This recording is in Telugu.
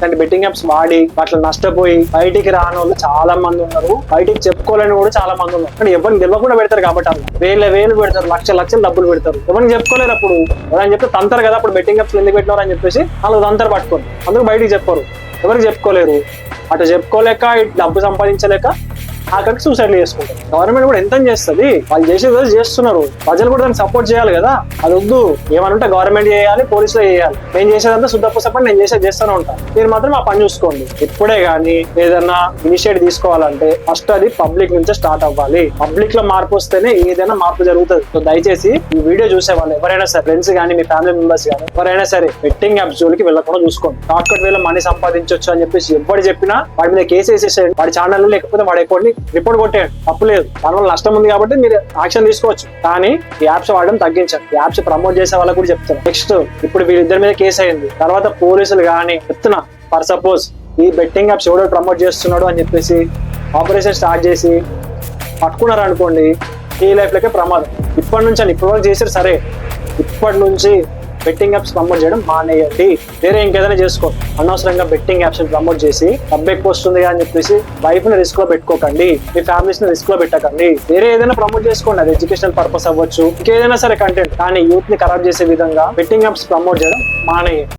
ఇలాంటి బెట్టింగ్ యాప్స్ వాడి అట్లా నష్టపోయి బయటికి రాని వాళ్ళు చాలా మంది ఉన్నారు. బయటికి చెప్పుకోలేని కూడా చాలా మంది ఉన్నారు. కానీ ఎవరిని గెలవకుండా పెడతారు కాబట్టి అలా వేలు పెడతారు, లక్షలు డబ్బులు పెడతారు. ఎవరిని చెప్పుకోలేరు. అప్పుడు ఎవరైనా చెప్తే తంతారు కదా, అప్పుడు బెట్టింగ్ యాప్స్ ఎందుకు పెట్టినారు అని చెప్పేసి వాళ్ళు తంతరు పట్టుకోరు. అందుకు బయటికి చెప్పరు, ఎవరికి చెప్పుకోలేరు. అటు చెప్పుకోలేక ఇటు డబ్బు సంపాదించలేక ఆఖరికి సూసైడ్ చేసుకుంటారు. గవర్నమెంట్ కూడా ఎంత చేస్తుంది, వాళ్ళు చేసేది చేస్తున్నారు. ప్రజలు కూడా దాన్ని సపోర్ట్ చేయాలి కదా. అది వద్దు, ఏమనుంటే గవర్నమెంట్ చేయాలి, పోలీసులు చేయాలి. నేను చేసేదంతా శుద్ధపూసపని నేను చేస్తూనే ఉంటాను. మీరు మాత్రం ఆ పని చూసుకోండి. ఇప్పుడే గానీ ఏదైనా ఇనిషియేటివ్ తీసుకోవాలంటే ఫస్ట్ అది పబ్లిక్ నుంచే స్టార్ట్ అవ్వాలి. పబ్లిక్ లో మార్పు వస్తేనే ఏదైనా మార్పు జరుగుతుంది. సో దయచేసి ఈ వీడియో చూసే వాళ్ళు ఎవరైనా సరే, ఫ్రెండ్స్ కానీ మీ ఫ్యామిలీ మెంబర్స్ కానీ ఎవరైనా సరే బెట్టింగ్ యాప్స్ జోలికి వెళ్ళకుండా చూసుకోండి. షార్ట్ కట్ వేలో మనీ సంపాదించవచ్చు అని చెప్పేసి ఎవరు చెప్పినా వాడి మీద కేసు వేసేసేయండి. వాడి ఛానల్ లేకపోతే వాడి అకౌంట్ రిపోర్ట్ కొట్టేయండి, తప్పులేదు. దానివల్ల నష్టం ఉంది కాబట్టి మీరు యాక్షన్ తీసుకోవచ్చు. కానీ ఈ యాప్స్ వాడడం తగ్గించండి. ఈ యాప్స్ ప్రమోట్ చేసే వాళ్ళకి కూడా చెప్తాను. నెక్స్ట్ ఇప్పుడు వీళ్ళిద్దరి మీద కేసు అయింది, తర్వాత పోలీసులు కానీ చెప్తున్నా, ఫర్ సపోజ్ ఈ బెట్టింగ్ యాప్స్ ఎవడో ప్రమోట్ చేస్తున్నాడు అని చెప్పేసి ఆపరేషన్ స్టార్ట్ చేసి పట్టుకున్నారు అనుకోండి, ఈ లైఫ్ లకే ప్రమాదం. ఇప్పటి నుంచి అని ఇప్పుడు చేసారు సరే, ఇప్పటి నుంచి బెట్టింగ్ యాప్స్ ప్రమోట్ చేయడం మానేయండి. వేరే ఇంకేదైనా చేసుకోండి. అనవసరంగా బెట్టింగ్ యాప్స్ ప్రమోట్ చేసి డబ్బు ఎక్కువ వస్తుంది అని చెప్పేసి వైఫ్ ని రిస్క్ లో పెట్టుకోకండి, మీ ఫ్యామిలీస్ ని రిస్క్ లో పెట్టకండి. వేరే ఏదైనా ప్రమోట్ చేసుకోండి, అది ఎడ్యుకేషనల్ పర్పస్ అవ్వచ్చు, ఇంకేదైనా సరే కంటెంట్. కానీ యూత్ ని ఖరాబ్ చేసే విధంగా బెట్టింగ్ యాప్స్ ప్రమోట్ చేయడం మానేయండి.